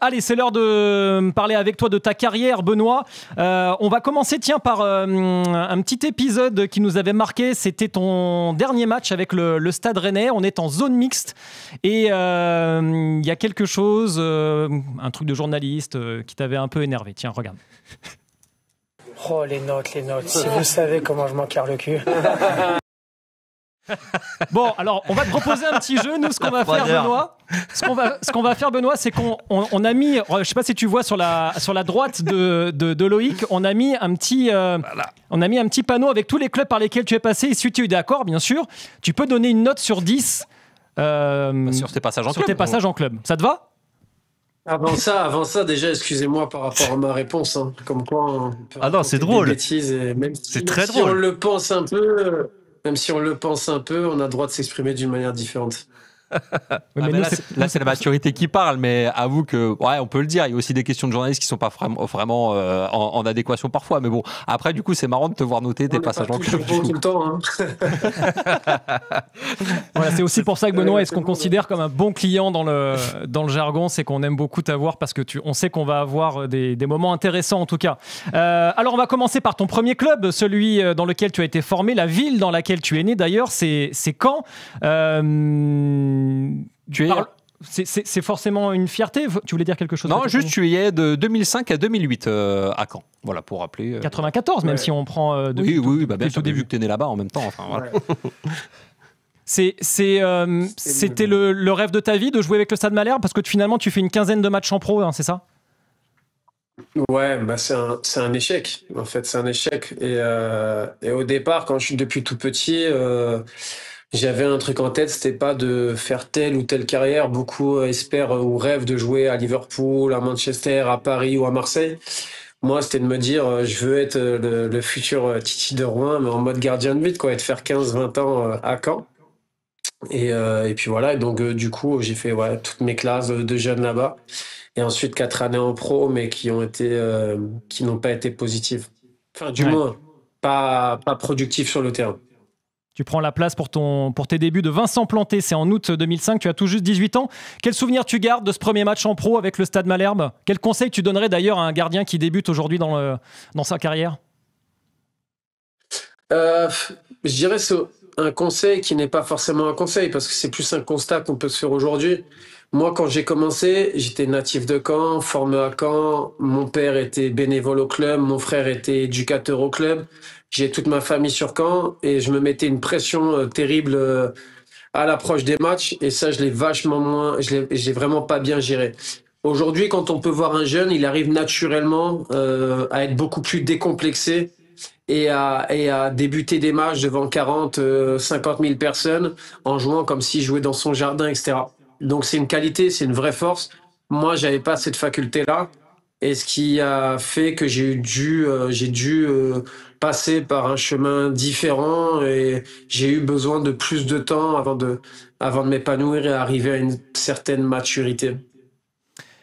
Allez, c'est l'heure de parler avec toi de ta carrière, Benoît. On va commencer, par un petit épisode qui nous avait marqué. C'était ton dernier match avec le Stade Rennais. On est en zone mixte et il y a quelque chose, un truc de journaliste qui t'avait un peu énervé. Tiens, regarde. Oh, les notes. Si vous savez comment je m'en carre le cul. Bon, alors, on va te proposer un petit jeu. Nous, ce qu'on va faire, Benoît, c'est qu'on a mis, je sais pas si tu vois sur la droite de Loïc, on a mis un petit panneau avec tous les clubs par lesquels tu es passé. Et si tu es d'accord, bien sûr, tu peux donner une note sur 10 sur tes passages en club. Ça te va? Avant ça, déjà, excusez-moi par rapport à ma réponse. Hein. Comme quoi, c'est drôle. Bêtises et c'est très drôle. On le pense un peu. Même si on le pense un peu, on a le droit de s'exprimer d'une manière différente. Mais là, c'est la maturité qui parle, mais avoue que, on peut le dire, il y a aussi des questions de journalistes qui sont pas vraiment en adéquation parfois. Mais bon, après, du coup, c'est marrant de te voir noter tes passages en club. Tout le temps. Hein. Voilà, c'est aussi pour ça que Benoît est ce qu'on considère comme un bon client dans le jargon, c'est qu'on aime beaucoup t'avoir parce que on sait qu'on va avoir des moments intéressants en tout cas. Alors, on va commencer par ton premier club, celui dans lequel tu as été formé, la ville dans laquelle tu es né d'ailleurs, c'est Caen. C'est forcément une fierté. Tu voulais dire quelque chose? Non, juste tu y es de 2005 à 2008 à Caen. Voilà, pour rappeler. 94, même si on prend depuis oui, bien sûr, vu que tu es né là-bas en même temps. Enfin, voilà. C'était le rêve de ta vie de jouer avec le Stade Malherbe parce que finalement tu fais une quinzaine de matchs en pro, hein, c'est ça? Ouais, c'est un échec. En fait, c'est un échec. Et au départ, quand je suis depuis tout petit. J'avais un truc en tête, c'était pas de faire telle ou telle carrière. Beaucoup espèrent ou rêvent de jouer à Liverpool, à Manchester, à Paris ou à Marseille. Moi, c'était de me dire, je veux être le futur Titi de Rouen, mais en mode gardien de but, quoi, et de faire 15-20 ans à Caen. Et puis voilà, et donc du coup, j'ai fait toutes mes classes de jeunes là-bas. Et ensuite, 4 années en pro, mais qui n'ont pas été positives. Enfin, du moins, pas productifs sur le terrain. Tu prends la place pour tes débuts de Vincent Planté, c'est en août 2005, tu as tout juste 18 ans. Quel souvenir tu gardes de ce premier match en pro avec le Stade Malherbe? Quel conseil tu donnerais d'ailleurs à un gardien qui débute aujourd'hui dans sa carrière? Je dirais c'est un conseil qui n'est pas forcément un conseil, parce que c'est plus un constat qu'on peut se faire aujourd'hui. Moi, quand j'ai commencé, j'étais natif de Caen, formé à Caen. Mon père était bénévole au club, mon frère était éducateur au club. J'ai toute ma famille sur Caen et je me mettais une pression terrible à l'approche des matchs. Et ça, je l'ai vraiment pas bien géré. Aujourd'hui, quand on peut voir un jeune, il arrive naturellement à être beaucoup plus décomplexé et à débuter des matchs devant 40, 50 000 personnes en jouant comme s'il jouait dans son jardin, etc. Donc c'est une qualité, c'est une vraie force. Moi, j'avais pas cette faculté-là. Et ce qui a fait que j'ai dû passer par un chemin différent et j'ai eu besoin de plus de temps avant de m'épanouir et arriver à une certaine maturité.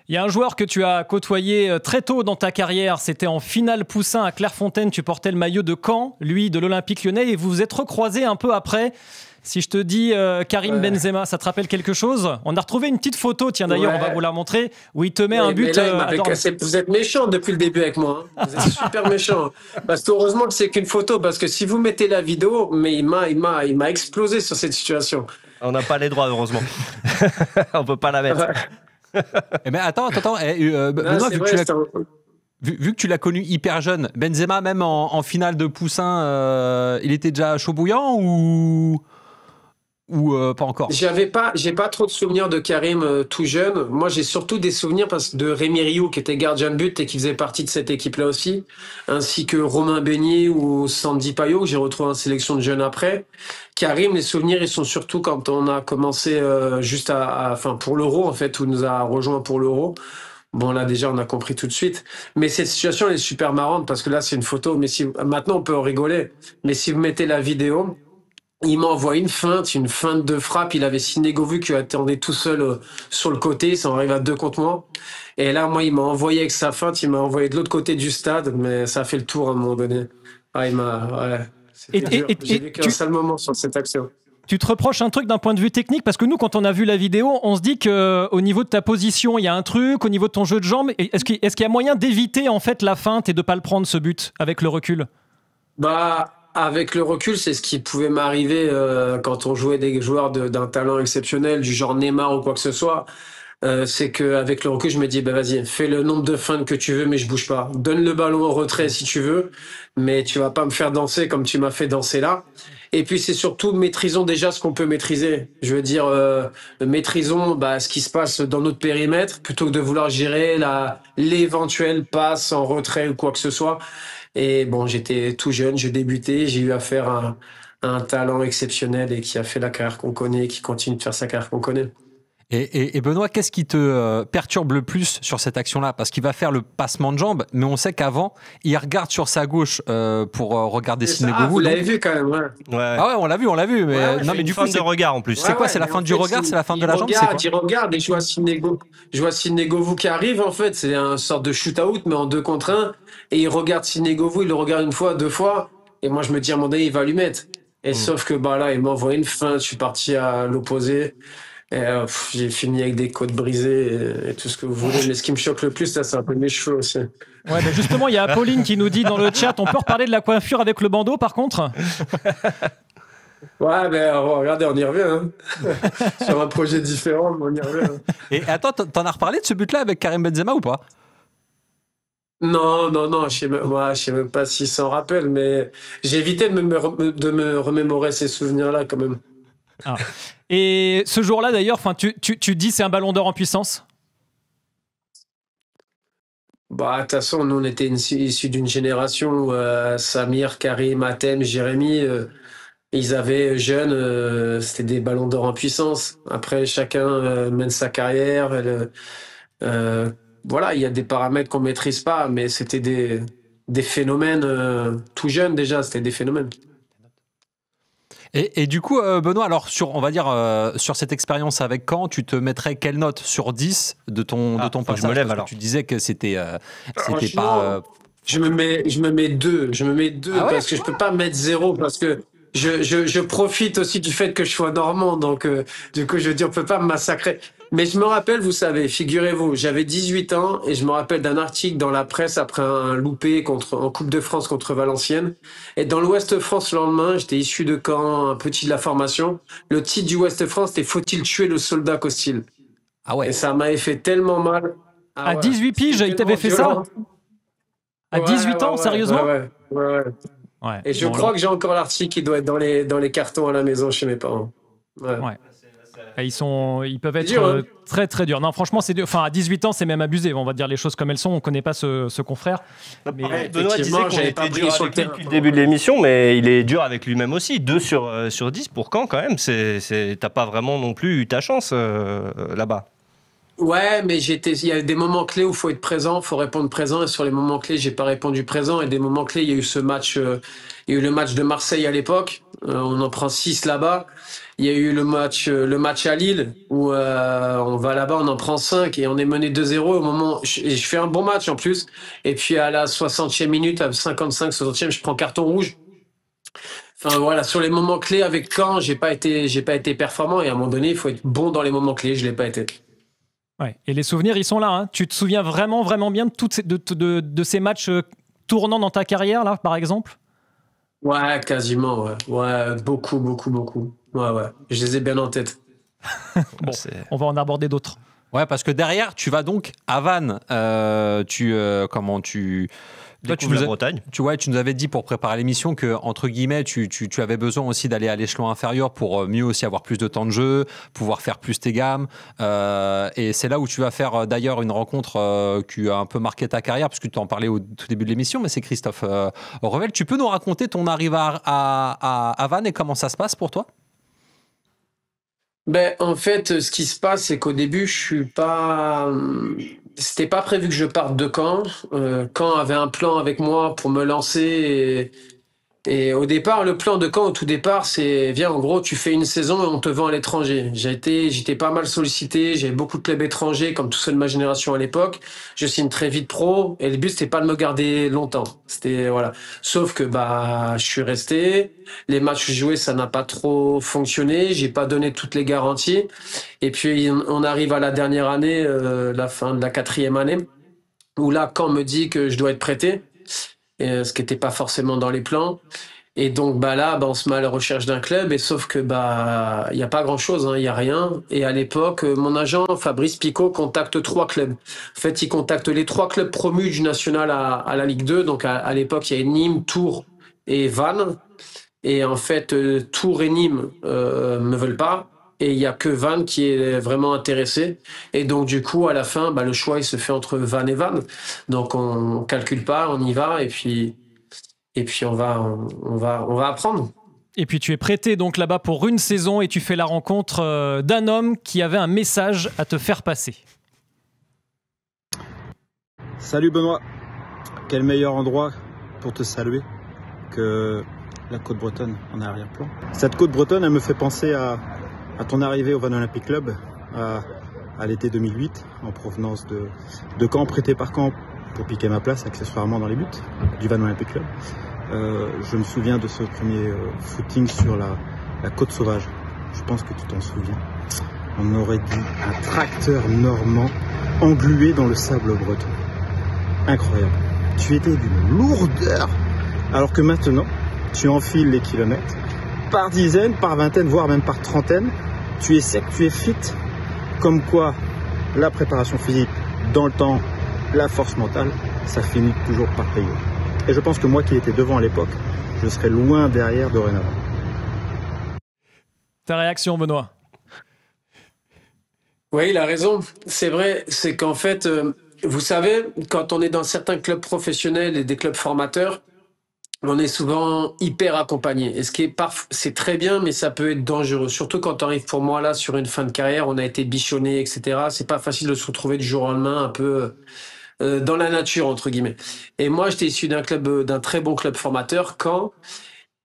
Il y a un joueur que tu as côtoyé très tôt dans ta carrière, c'était en finale Poussin à Clairefontaine, tu portais le maillot de Caen, lui de l'Olympique Lyonnais, et vous vous êtes recroisés un peu après. Si je te dis Karim Benzema, ça te rappelle quelque chose? On a retrouvé une petite photo, tiens d'ailleurs, on va vous la montrer, où il te met un but. Vous êtes méchant depuis le début avec moi. Hein. Vous êtes super méchant. Parce que heureusement que c'est qu'une photo, parce que si vous mettez la vidéo, mais il m'a explosé sur cette situation. On n'a pas les droits, heureusement. On peut pas la mettre. Mais attends. Benoît, vu que tu l'as connu hyper jeune, Benzema, même en finale de Poussin, il était déjà chaud bouillant ou pas encore? J'ai pas trop de souvenirs de Karim tout jeune. Moi, j'ai surtout des souvenirs de Rémi Rioux, qui était gardien de but et qui faisait partie de cette équipe-là aussi, ainsi que Romain Beignet ou Sandy Payot, que j'ai retrouvé en sélection de jeunes après. Karim, les souvenirs, ils sont surtout quand on a commencé juste pour l'Euro, en fait, où il nous a rejoint pour l'Euro. Bon, là, déjà, on a compris tout de suite. Mais cette situation, elle est super marrante parce que là, c'est une photo. Mais maintenant, on peut en rigoler. Mais si vous mettez la vidéo, il m'envoie une feinte de frappe. Il avait Sinégo vu qui attendait tout seul sur le côté. Ça arrive à 2 contre moi. Et là, moi, il m'a envoyé avec sa feinte. Il m'a envoyé de l'autre côté du stade. Mais ça a fait le tour à un moment donné. J'ai vécu un sale moment sur cette action. Tu te reproches un truc d'un point de vue technique parce que nous, quand on a vu la vidéo, on se dit qu'au niveau de ta position, il y a un truc, au niveau de ton jeu de jambes. Est-ce qu'il y a moyen d'éviter en fait la feinte et de pas le prendre ce but avec le recul? Bah, avec le recul, c'est ce qui pouvait m'arriver quand on jouait des joueurs d'un talent exceptionnel, du genre Neymar ou quoi que ce soit. C'est qu'avec le recul, je me dis, bah vas-y, fais le nombre de feintes que tu veux, mais je bouge pas. Donne le ballon en retrait si tu veux, mais tu vas pas me faire danser comme tu m'as fait danser là. Et puis c'est surtout maîtrisons déjà ce qu'on peut maîtriser. Je veux dire, maîtrisons ce qui se passe dans notre périmètre plutôt que de vouloir gérer l'éventuelle passe en retrait ou quoi que ce soit. Et bon, j'étais tout jeune, je débutais, j'ai eu affaire à un talent exceptionnel et qui a fait la carrière qu'on connaît, et qui continue de faire sa carrière qu'on connaît. Et Benoît, qu'est-ce qui te perturbe le plus sur cette action-là? Parce qu'il va faire le passement de jambe, mais on sait qu'avant, il regarde sur sa gauche pour regarder Sidney Govou. Vous l'avez vu quand même, ouais. Ah ouais, on l'a vu. Mais, non, mais du coup, de regard en plus. C'est quoi? C'est la fin du regard? C'est la fin de la jambe? Il regarde et je vois Sidney Govou qui arrive, en fait. C'est un sorte de shoot-out, mais en 2 contre 1. Et il regarde Sidney Govou, il le regarde 1 fois, 2 fois. Et moi, je me dis à un moment donné, il va lui mettre. Et sauf que là, il m'envoie une feinte, je suis parti à l'opposé. Et j'ai fini avec des côtes brisées et tout ce que vous voulez. Mais ce qui me choque le plus, c'est un peu mes cheveux aussi. Ouais, justement, il y a Apolline qui nous dit dans le chat, on peut reparler de la coiffure avec le bandeau, par contre? Ouais, mais regardez, on y revient. Hein. Sur un projet différent, mais on y revient. Hein. Et attends, t'en as reparlé de ce but-là avec Karim Benzema ou pas? Non, je sais même pas s'il s'en rappelle, mais j'ai évité de me remémorer ces souvenirs-là quand même. Ah. Et ce jour-là, d'ailleurs, tu dis c'est un ballon d'or en puissance? De toute façon, nous, on était issus d'une génération où Samir, Karim, Atem, Jérémy, ils avaient jeunes, c'était des ballons d'or en puissance. Après, chacun mène sa carrière. Voilà, il y a des paramètres qu'on maîtrise pas, mais c'était des phénomènes tout jeunes déjà, c'était des phénomènes. Et du coup, Benoît, alors sur cette expérience avec Caen, tu te mettrais quelle note sur 10 de ton passage? Je me lève alors. Tu disais que c'était pas... Je me mets 2. Parce que je peux pas mettre 0 parce que je profite aussi du fait que je sois normand. Donc, du coup, je veux dire, on peut pas me massacrer. Mais je me rappelle, vous savez, figurez-vous, j'avais 18 ans et je me rappelle d'un article dans la presse après un loupé en Coupe de France contre Valenciennes. Et dans l'Ouest France, le lendemain, j'étais issu de Caen, un petit de la formation. Le titre du Ouest France, c'était Faut-il tuer le soldat Costil? Ah ouais. Et ça m'avait fait tellement mal. À 18 piges, il t'avait fait ça? À 18 ans, sérieusement? Ouais. Et je crois que j'ai encore l'article qui doit être dans les cartons à la maison chez mes parents. Ouais. Ils peuvent être très très durs. Non, franchement, c'est dur. Enfin, à 18 ans, c'est même abusé. On va dire les choses comme elles sont. On connaît pas ce confrère. Mais Benoît disait qu'on était dur avec lui depuis le début de l'émission, mais il est dur avec lui-même aussi. 2 sur 10 pour Caen, quand même. T'as pas vraiment non plus eu ta chance là-bas. Ouais, mais il y a des moments clés où il faut être présent, il faut répondre présent. Et sur les moments clés, j'ai pas répondu présent. Et des moments clés, il y a eu ce match, il y a eu le match de Marseille à l'époque. On en prend 6 là-bas. Il y a eu le match à Lille où on va là-bas, on en prend 5 et on est mené 2-0 au moment. Et je fais un bon match en plus. Et puis à la 60e minute, à 55, 60e, je prends carton rouge. Enfin voilà, sur les moments clés avec Caen, j'ai pas été performant. Et à un moment donné, il faut être bon dans les moments clés. Je l'ai pas été. Ouais. Et les souvenirs, ils sont là. Hein. Tu te souviens vraiment, vraiment bien de ces matchs tournants dans ta carrière, là, par exemple? Ouais, quasiment, ouais. Ouais, beaucoup. Ouais. Je les ai bien en tête. Bon, on va en aborder d'autres. Ouais, parce que derrière, tu vas donc à Vannes. Toi, tu nous Bretagne. Tu nous avais dit pour préparer l'émission que, entre guillemets, tu avais besoin aussi d'aller à l'échelon inférieur pour mieux aussi avoir plus de temps de jeu, pouvoir faire plus tes gammes. Et c'est là où tu vas faire d'ailleurs une rencontre qui a un peu marqué ta carrière, parce que tu t'en parlais au tout début de l'émission, mais c'est Christophe Revel. Tu peux nous raconter ton arrivée à Vannes et comment ça se passe pour toi? En fait, ce qui se passe, c'est qu'au début, c'était pas prévu que je parte de Caen. Caen avait un plan avec moi pour me lancer Et au départ, le plan de Caen, au tout départ, c'est, viens, en gros, tu fais une saison et on te vend à l'étranger. J'étais pas mal sollicité, j'avais beaucoup de clubs étrangers, comme tous ceux de ma génération à l'époque. Je signe très vite pro, et le but, c'était pas de me garder longtemps. C'était, voilà. Sauf que, je suis resté. Les matchs joués, ça n'a pas trop fonctionné. J'ai pas donné toutes les garanties. Et puis, on arrive à la dernière année, la fin de la 4e année, où là, Caen me dit que je dois être prêté. Ce qui n'était pas forcément dans les plans. Et donc là, on se met à la recherche d'un club, et sauf que il y a pas grand-chose, hein, il y a rien. Et à l'époque, mon agent Fabrice Picot contacte 3 clubs. En fait, il contacte les 3 clubs promus du national à la Ligue 2. Donc à l'époque, il y avait Nîmes, Tours et Vannes. Et en fait, Tours et Nîmes me veulent pas. Et il y a que Vannes qui est vraiment intéressé. Et donc, du coup, à la fin, le choix, il se fait entre Vannes et Vannes. Donc, on calcule pas, on y va, et puis on va apprendre. Et puis, tu es prêté donc là-bas pour une saison et tu fais la rencontre d'un homme qui avait un message à te faire passer. Salut Benoît. Quel meilleur endroit pour te saluer que la côte bretonne en arrière-plan. Cette côte bretonne, elle me fait penser à ton arrivée au Vannes Olympique Club à l'été 2008, en provenance de Caen, prêté par Caen pour piquer ma place accessoirement dans les buts du Vannes Olympique Club. Je me souviens de ce premier footing sur la côte sauvage. Je pense que tu t'en souviens. On aurait dit un tracteur normand englué dans le sable breton. Incroyable. Tu étais d'une lourdeur, alors que maintenant, tu enfiles les kilomètres par dizaines, par vingtaines, voire même par trentaines. Tu es sec, tu es fit. Comme quoi, la préparation physique dans le temps, la force mentale, ça finit toujours par payer. Et je pense que moi qui étais devant à l'époque, je serai loin derrière dorénavant. Ta réaction, Benoît? Oui, il a raison. C'est vrai, c'est qu'en fait, vous savez, quand on est dans certains clubs professionnels et des clubs formateurs, on est souvent hyper accompagné. Et ce qui est c'est très bien, mais ça peut être dangereux. Surtout quand on arrive, pour moi, là, sur une fin de carrière, on a été bichonné, etc. C'est pas facile de se retrouver du jour au lendemain, un peu dans la nature, entre guillemets. Et moi, j'étais issu d'un très bon club formateur, Caen,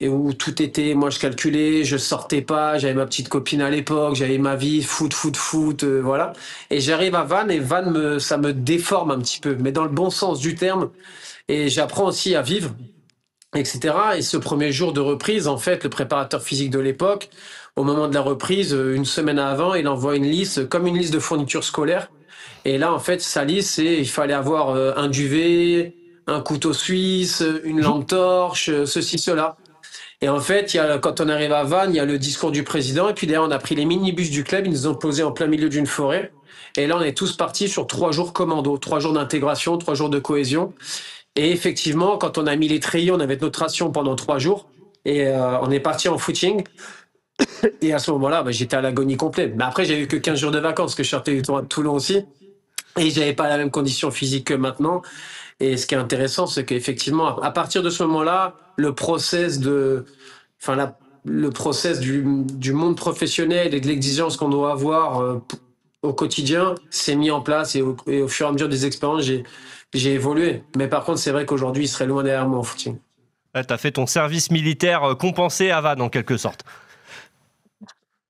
et où tout était, moi, je calculais, je sortais pas, j'avais ma petite copine à l'époque, j'avais ma vie, foot, voilà. Et j'arrive à Vannes, et Vannes, ça me déforme un petit peu, mais dans le bon sens du terme. Et j'apprends aussi à vivre, etc. Et ce premier jour de reprise, en fait, le préparateur physique de l'époque, au moment de la reprise, une semaine avant, il envoie une liste, comme une liste de fournitures scolaires. Et là, en fait, sa liste, il fallait avoir un duvet, un couteau suisse, une lampe torche, ceci, cela. Et en fait, quand on arrive à Vannes, il y a le discours du président. Et puis d'ailleurs, on a pris les minibus du club, ils nous ont posés en plein milieu d'une forêt. Et là, on est tous partis sur 3 jours commando, 3 jours d'intégration, 3 jours de cohésion. Et effectivement, quand on a mis les treillis, on avait notre ration pendant 3 jours. Et on est parti en footing. Et à ce moment-là, j'étais à l'agonie complète. Mais après, j'avais eu que 15 jours de vacances, parce que je sortais de Toulon aussi. Et j'avais pas la même condition physique que maintenant. Et ce qui est intéressant, c'est qu'effectivement, à partir de ce moment-là, le process du monde professionnel et de l'exigence qu'on doit avoir au quotidien s'est mis en place. Et au fur et à mesure des expériences, j'ai évolué. Mais par contre, c'est vrai qu'aujourd'hui, il serait loin derrière moi en footing. T'as fait ton service militaire compensé à Vannes, en quelque sorte.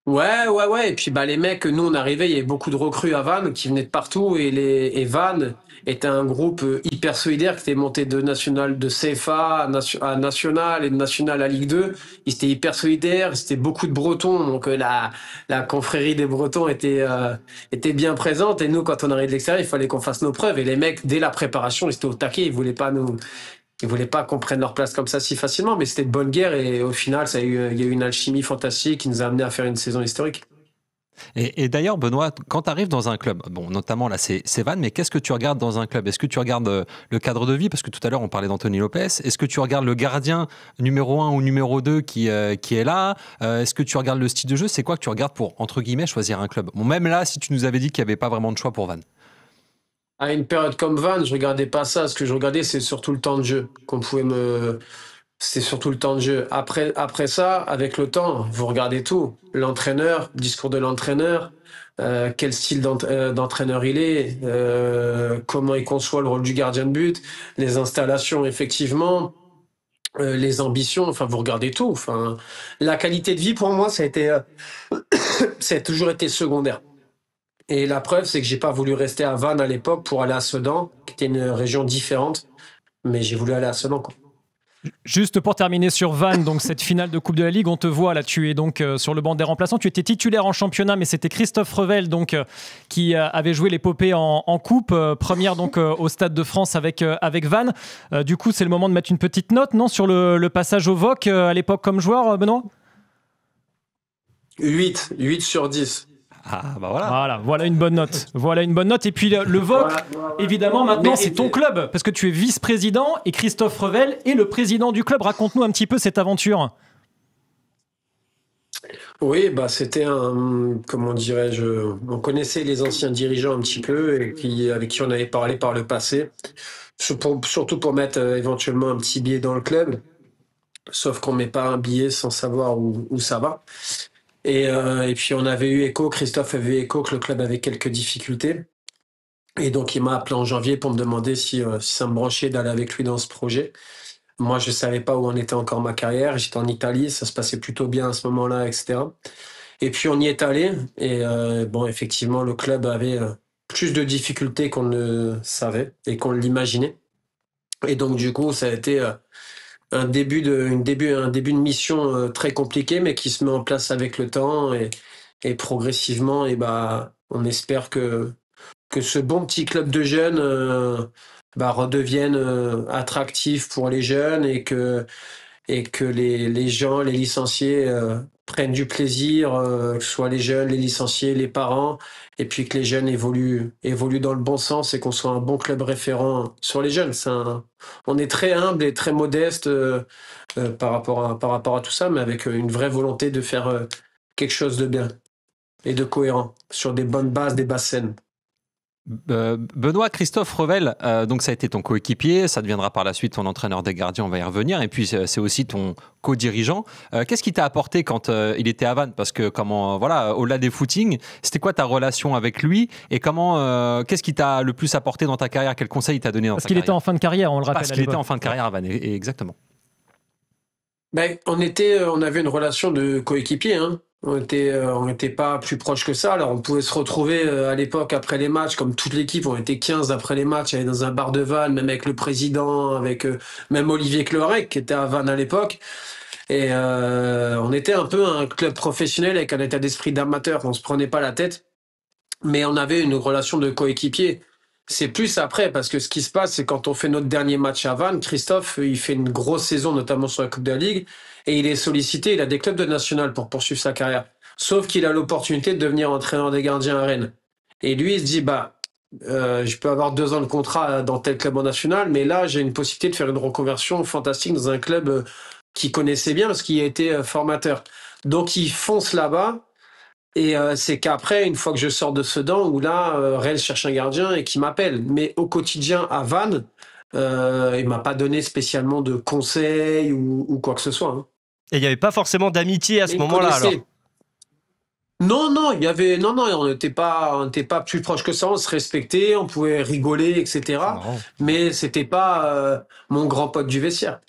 Ouais. Et puis, les mecs, nous, on arrivait, il y avait beaucoup de recrues à Vannes qui venaient de partout. Et Vannes était un groupe hyper solidaire qui était monté de national de CFA à national et de national à Ligue 2. Ils étaient hyper solidaires, c'était beaucoup de Bretons. Donc, la confrérie des Bretons était bien présente. Et nous, quand on arrivait de l'extérieur, il fallait qu'on fasse nos preuves. Et les mecs, dès la préparation, ils étaient au taquet. Ils voulaient pas qu'on prenne leur place comme ça si facilement, mais c'était de bonne guerre et au final, il y a eu une alchimie fantastique qui nous a amené à faire une saison historique. Et d'ailleurs, Benoît, quand tu arrives dans un club, bon, notamment là, c'est Vannes, mais qu'est-ce que tu regardes dans un club? Est-ce que tu regardes le cadre de vie? Parce que tout à l'heure, on parlait d'Anthony Lopez. Est-ce que tu regardes le gardien numéro 1 ou numéro 2 qui est là? Est-ce que tu regardes le style de jeu? C'est quoi que tu regardes pour, entre guillemets, choisir un club? Bon, même là, si tu nous avais dit qu'il n'y avait pas vraiment de choix pour Vannes. À une période comme Vannes, je regardais pas ça. Ce que je regardais, c'est surtout le temps de jeu. C'était surtout le temps de jeu. Après ça, avec le temps, vous regardez tout. L'entraîneur, discours de l'entraîneur, quel style d'entraîneur il est, comment il conçoit le rôle du gardien de but, les installations, effectivement. les ambitions, enfin vous regardez tout. Enfin, la qualité de vie pour moi, ça a toujours été secondaire. Et la preuve, c'est que j'ai pas voulu rester à Vannes à l'époque pour aller à Sedan, qui était une région différente, mais j'ai voulu aller à Sedan, quoi. Juste pour terminer sur Vannes, donc cette finale de Coupe de la Ligue, on te voit là, tu es donc sur le banc des remplaçants. Tu étais titulaire en championnat, mais c'était Christophe Revel donc qui avait joué l'épopée en coupe, première donc au Stade de France avec Vannes. Du coup, c'est le moment de mettre une petite note, non, sur le passage au VOC à l'époque comme joueur, Benoît. 8 sur 10. Ah, bah voilà. Voilà une bonne note. Voilà une bonne note. Et puis le VOC, évidemment, maintenant, c'est ton club, parce que tu es vice-président et Christophe Revel est le président du club. Raconte-nous un petit peu cette aventure. Oui, bah c'était comment dirais-je, on connaissait les anciens dirigeants un petit peu et avec qui on avait parlé par le passé, surtout pour mettre éventuellement un petit billet dans le club, sauf qu'on met pas un billet sans savoir où ça va. Et puis on avait eu écho, Christophe avait eu écho que le club avait quelques difficultés. Et donc il m'a appelé en janvier pour me demander si ça me branchait d'aller avec lui dans ce projet. Moi, je savais pas où en était encore ma carrière. J'étais en Italie, ça se passait plutôt bien à ce moment-là, etc. Et puis on y est allé. Et bon, effectivement, le club avait plus de difficultés qu'on ne savait et qu'on l'imaginait. Et donc du coup, ça a été un début de mission très compliqué, mais qui se met en place avec le temps et progressivement, et on espère que ce bon petit club de jeunes redevienne attractif pour les jeunes et que les gens, les licenciés prennent du plaisir, que ce soit les jeunes, les licenciés, les parents, et puis que les jeunes évoluent dans le bon sens et qu'on soit un bon club référent sur les jeunes. On est très humble et très modeste par rapport à tout ça, mais avec une vraie volonté de faire quelque chose de bien et de cohérent sur des bonnes bases, des bases saines. Benoît, Christophe Revel, donc ça a été ton coéquipier, ça deviendra par la suite ton entraîneur des gardiens, on va y revenir, et puis c'est aussi ton co-dirigeant. Qu'est-ce qu'il t'a apporté quand il était à Vannes? Parce que au-delà des footings, c'était quoi ta relation avec lui et qu'est-ce qui t'a le plus apporté dans ta carrière? Quel conseil il t'a donné dans ta carrière? Parce qu'il était en fin de carrière, on le rappelle. Parce qu'il était en fin de carrière à Vannes, exactement. On avait une relation de coéquipier, hein. On n'était pas plus proche que ça. Alors, on pouvait se retrouver à l'époque après les matchs, comme toute l'équipe. On était 15 après les matchs, aller dans un bar de Vannes, même avec le président, avec même Olivier Cleurec, qui était à Vannes à l'époque. Et on était un peu un club professionnel avec un état d'esprit d'amateur. On se prenait pas la tête, mais on avait une relation de coéquipier. C'est plus après, parce que ce qui se passe, c'est quand on fait notre dernier match à Vannes, Christophe, il fait une grosse saison, notamment sur la Coupe de la Ligue, et il est sollicité, il a des clubs de national pour poursuivre sa carrière. Sauf qu'il a l'opportunité de devenir entraîneur des gardiens à Rennes. Et lui, il se dit, je peux avoir 2 ans de contrat dans tel club en national, mais là, j'ai une possibilité de faire une reconversion fantastique dans un club qu'il connaissait bien, parce qu'il a été formateur. Donc, il fonce là-bas. Et c'est qu'après, une fois que je sors de Sedan, où là, Rennes cherche un gardien et qui m'appelle. Mais au quotidien, à Vannes, il m'a pas donné spécialement de conseils ou quoi que ce soit. Hein. Et il n'y avait pas forcément d'amitié à ce moment-là, alors? Non, on n'était pas plus proche que ça, on se respectait, on pouvait rigoler, etc. Mais c'était pas mon grand pote du vestiaire.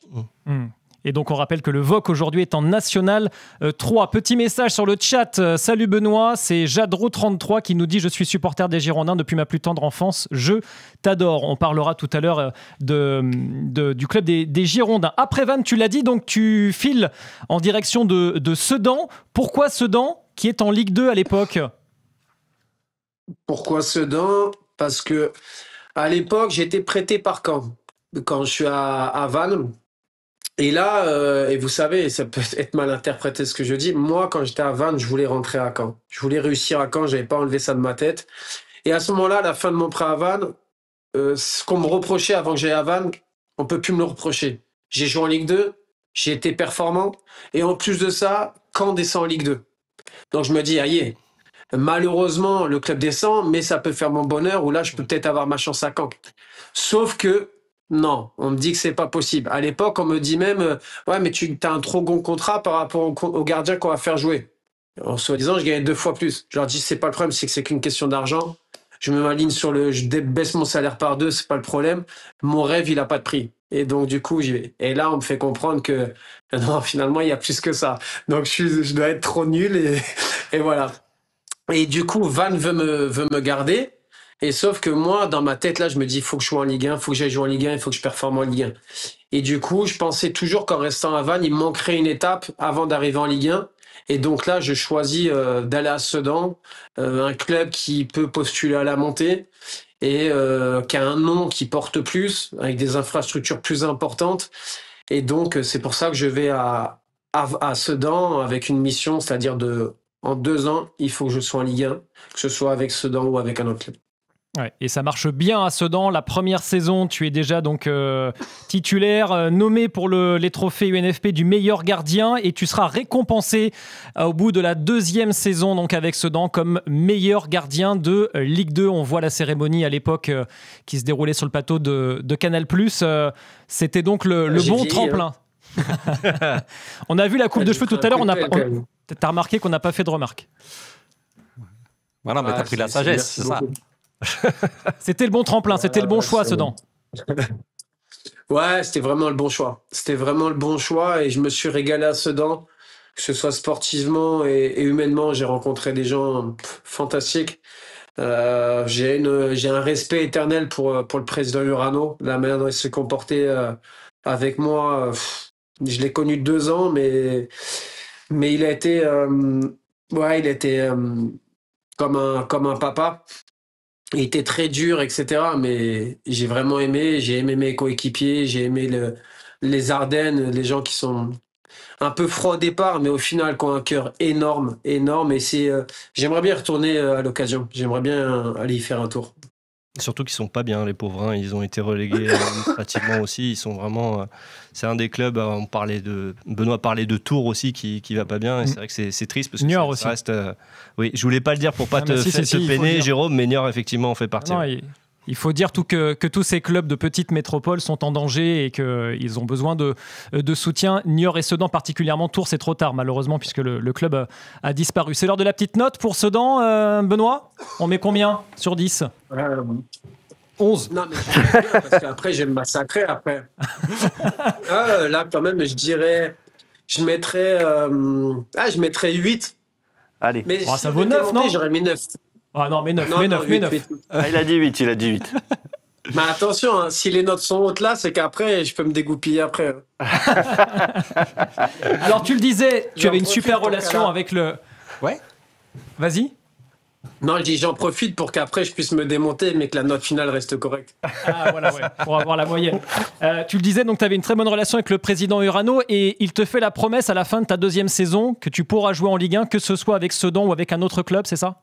Et donc, on rappelle que le VOC aujourd'hui est en National 3. Petit message sur le chat. Salut Benoît, c'est Jadro33 qui nous dit « Je suis supporter des Girondins depuis ma plus tendre enfance. Je t'adore. » On parlera tout à l'heure du club des Girondins. Après Vannes, tu l'as dit, donc tu files en direction de Sedan. Pourquoi Sedan, qui est en Ligue 2 à l'époque? Pourquoi Sedan? Parce que à l'époque, j'ai été prêté par Caen. Quand je suis à Vannes. Et là, et vous savez, ça peut être mal interprété ce que je dis, moi, quand j'étais à Vannes, je voulais rentrer à Caen. Je voulais réussir à Caen, j'avais pas enlevé ça de ma tête. Et à ce moment-là, à la fin de mon prêt à Vannes, ce qu'on me reprochait avant que j'aille à Vannes, on peut plus me le reprocher. J'ai joué en Ligue 2, j'ai été performant, et en plus de ça, Caen descend en Ligue 2. Donc je me dis, aïe, malheureusement, le club descend, mais ça peut faire mon bonheur, ou là, je peux peut-être avoir ma chance à Caen. Sauf que, non, on me dit que c'est pas possible. À l'époque, on me dit même, ouais, mais tu as un trop bon contrat par rapport au gardien qu'on va faire jouer. En soi-disant, je gagnais 2 fois plus. Je leur dis, c'est pas le problème, c'est que c'est qu'une question d'argent. je me m'aligne je baisse mon salaire par 2, c'est pas le problème. Mon rêve, il a pas de prix. Et donc, du coup, j'y vais. Et là, on me fait comprendre que non, finalement, il y a plus que ça. Donc, je dois être trop nul et voilà. Et du coup, Van veut me garder. Et sauf que moi, dans ma tête, là, je me dis, il faut que je sois en Ligue 1, il faut que j'aille jouer en Ligue 1, il faut que je performe en Ligue 1. Et du coup, je pensais toujours qu'en restant à Vannes, il me manquerait une étape avant d'arriver en Ligue 1. Et donc là, je choisis d'aller à Sedan, un club qui peut postuler à la montée et qui a un nom qui porte plus, avec des infrastructures plus importantes. Et donc, c'est pour ça que je vais à Sedan avec une mission, c'est-à-dire en 2 ans, il faut que je sois en Ligue 1, que ce soit avec Sedan ou avec un autre club. Ouais, et ça marche bien à Sedan. La première saison, tu es déjà donc titulaire, nommé pour les trophées UNFP du meilleur gardien, et tu seras récompensé au bout de la 2e saison donc avec Sedan comme meilleur gardien de Ligue 2. On voit la cérémonie à l'époque qui se déroulait sur le plateau de Canal+. C'était donc le bon vieilli, tremplin. Hein. On a vu la coupe de cheveux tout à l'heure. T'as remarqué qu'on n'a pas fait de remarques. Voilà, mais t'as pris la sagesse, c'est ça. C'était le bon tremplin, c'était le bon choix, Sedan. Ouais, c'était vraiment le bon choix. C'était vraiment le bon choix et je me suis régalé à Sedan, que ce soit sportivement et humainement. J'ai rencontré des gens fantastiques. J'ai un respect éternel pour le président Urano, la manière dont il s'est comporté avec moi. Je l'ai connu 2 ans, mais il a été, comme un papa. Il était très dur, etc. Mais j'ai vraiment aimé. J'ai aimé mes coéquipiers. J'ai aimé les Ardennes, les gens qui sont un peu froids au départ, mais au final, qui ont un cœur énorme, énorme. Et j'aimerais bien retourner à l'occasion. J'aimerais bien aller y faire un tour. Surtout qu'ils sont pas bien, les pauvres. Hein. Ils ont été relégués administrativement aussi. Ils sont vraiment. C'est un des clubs. Benoît parlait de Tours aussi qui va pas bien. Et c'est vrai que c'est triste parce que Niort ça reste. Oui, je voulais pas le dire pour pas te peiner, Jérôme, mais Niort effectivement en fait partie. Non, il faut dire que tous ces clubs de petites métropoles sont en danger et qu'ils ont besoin de soutien. Niort et Sedan particulièrement. Tours, c'est trop tard malheureusement puisque le club a disparu. C'est l'heure de la petite note pour Sedan. Benoît, on met combien sur 10 11. Non, mais je bien parce qu'après, je vais me massacrer après. Là, quand même, je mettrais 8. Allez. Mais si ça vaut 9, non? J'aurais mis 9. Ah non, mais 9. Ah, il a dit 8, Mais attention, hein, si les notes sont hautes là, c'est qu'après, je peux me dégoupiller après. Alors, tu le disais, tu avais une super relation avec le... Ouais. Vas-y. Non, je dis j'en profite pour qu'après je puisse me démonter, mais que la note finale reste correcte. Ah voilà, ouais, pour avoir la moyenne. Tu le disais, donc tu avais une très bonne relation avec le président Urano et il te fait la promesse à la fin de ta 2e saison que tu pourras jouer en Ligue 1, que ce soit avec Sedan ou avec un autre club, c'est ça?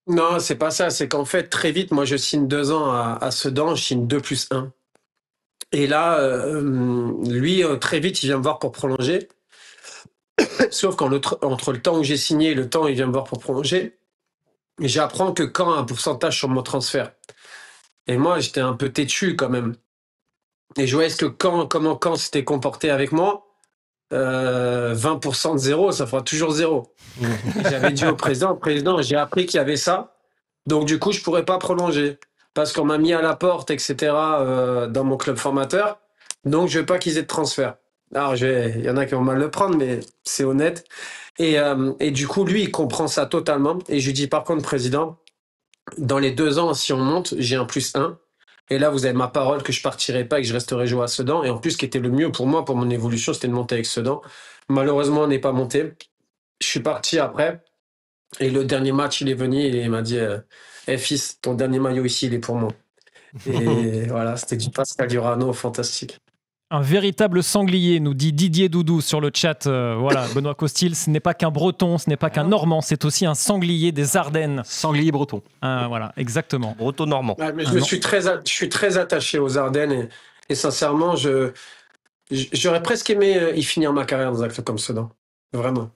Non, c'est pas ça. C'est qu'en fait, très vite, moi je signe 2 ans à Sedan, je signe 2+1. Et là, lui, très vite, il vient me voir pour prolonger. Sauf qu'entre le temps où j'ai signé et le temps où il vient me voir pour prolonger, j'apprends que Caen a un pourcentage sur mon transfert. Et moi, j'étais un peu têtu quand même. Et je voyais comment Caen s'était comporté avec moi. 20% de 0, ça fera toujours 0. J'avais dit au président, j'ai appris qu'il y avait ça. Donc du coup, je pourrais pas prolonger. Parce qu'on m'a mis à la porte, etc. Dans mon club formateur. Donc je veux pas qu'ils aient de transfert. Alors, il y en a qui vont mal le prendre, mais c'est honnête. Et du coup, lui, il comprend ça totalement. Et je lui dis, par contre, président, dans les 2 ans, si on monte, j'ai un +1. Et là, vous avez ma parole que je partirai pas et que je resterai jouer à Sedan. Et en plus, ce qui était le mieux pour moi, pour mon évolution, c'était de monter avec Sedan. Malheureusement, on n'est pas monté. Je suis parti après. Et le dernier match, il est venu et il m'a dit, fils, ton dernier maillot ici, il est pour moi. Et voilà, c'était du Pascal Urano fantastique. Un véritable sanglier, nous dit Didier Doudou sur le chat. Voilà, Benoît Costil, ce n'est pas qu'un breton, ce n'est pas qu'un normand, c'est aussi un sanglier des Ardennes. Sanglier breton. Voilà, exactement. Breton-normand. Ouais, mais je suis très attaché aux Ardennes et sincèrement, j'aurais presque aimé y finir ma carrière dans un club comme Sedan. Vraiment.